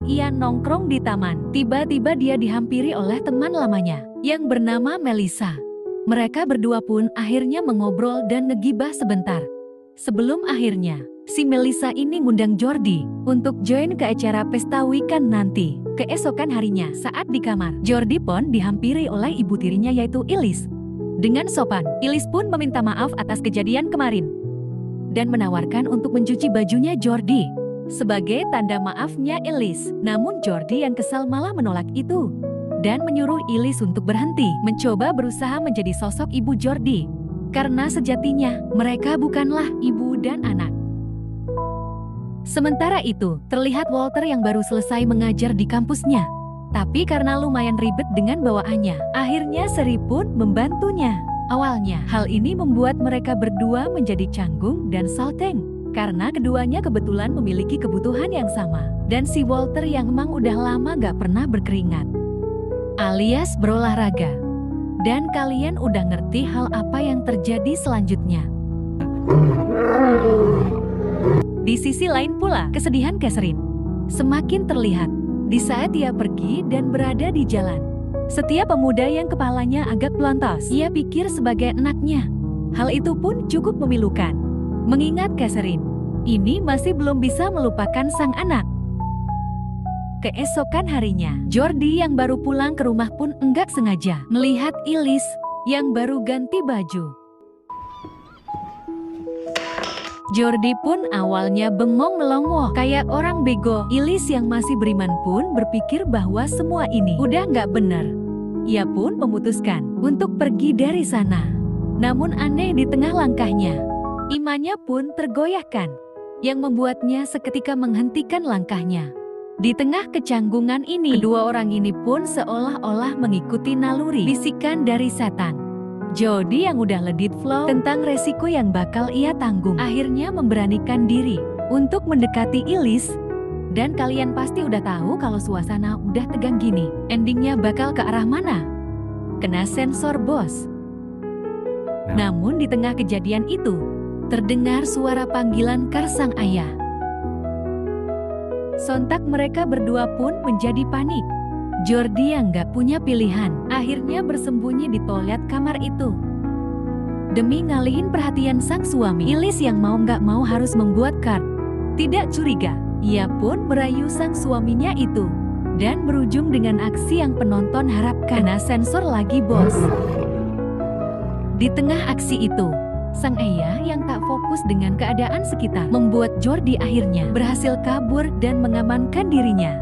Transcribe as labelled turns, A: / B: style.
A: ia nongkrong di taman. Tiba-tiba dia dihampiri oleh teman lamanya yang bernama Melissa. Mereka berdua pun akhirnya mengobrol dan ngegibah sebentar. Sebelum akhirnya, si Melissa ini ngundang Jordi untuk join ke acara pesta weekend nanti. Keesokan harinya, saat di kamar, Jordi pun dihampiri oleh ibu tirinya yaitu Ilis. Dengan sopan, Ilis pun meminta maaf atas kejadian kemarin dan menawarkan untuk mencuci bajunya Jordi sebagai tanda maafnya Ilis. Namun Jordi yang kesal malah menolak itu dan menyuruh Ilis untuk berhenti mencoba berusaha menjadi sosok ibu Jordi. Karena sejatinya, mereka bukanlah ibu dan anak. Sementara itu, terlihat Walter yang baru selesai mengajar di kampusnya. Tapi karena lumayan ribet dengan bawaannya, akhirnya Seri pun membantunya. Awalnya, hal ini membuat mereka berdua menjadi canggung dan salteng. Karena keduanya kebetulan memiliki kebutuhan yang sama. Dan si Walter yang emang udah lama gak pernah berkeringat, alias berolahraga. Dan kalian udah ngerti hal apa yang terjadi selanjutnya. Di sisi lain pula, kesedihan Catherine semakin terlihat di saat ia pergi dan berada di jalan. Setiap pemuda yang kepalanya agak pelontos, ia pikir sebagai anaknya. Hal itu pun cukup memilukan, mengingat Catherine ini masih belum bisa melupakan sang anak. Keesokan harinya, Jordi yang baru pulang ke rumah pun enggak sengaja melihat Ilis yang baru ganti baju. Jordi pun awalnya bengong melongo kayak orang bego. Ilis yang masih beriman pun berpikir bahwa semua ini udah nggak benar. Ia pun memutuskan untuk pergi dari sana. Namun aneh di tengah langkahnya, imannya pun tergoyahkan yang membuatnya seketika menghentikan langkahnya. Di tengah kecanggungan ini, kedua orang ini pun seolah-olah mengikuti naluri bisikan dari setan. Jordi yang udah ledit flow tentang resiko yang bakal ia tanggung, akhirnya memberanikan diri untuk mendekati Ilis. Dan kalian pasti udah tahu kalau suasana udah tegang gini, endingnya bakal ke arah mana? Kena sensor bos. Namun di tengah kejadian itu, terdengar suara panggilan sang ayah. Sontak mereka berdua pun menjadi panik. Jordi yang gak punya pilihan, akhirnya bersembunyi di toilet kamar itu. Demi ngalihin perhatian sang suami, Ilis yang mau gak mau harus membuat Kurt tidak curiga. Ia pun merayu sang suaminya itu. Dan berujung dengan aksi yang penonton harapkan. Kena sensor lagi bos. Di tengah aksi itu, sang ayah yang tak fokus dengan keadaan sekitar membuat Jordi akhirnya berhasil kabur dan mengamankan dirinya.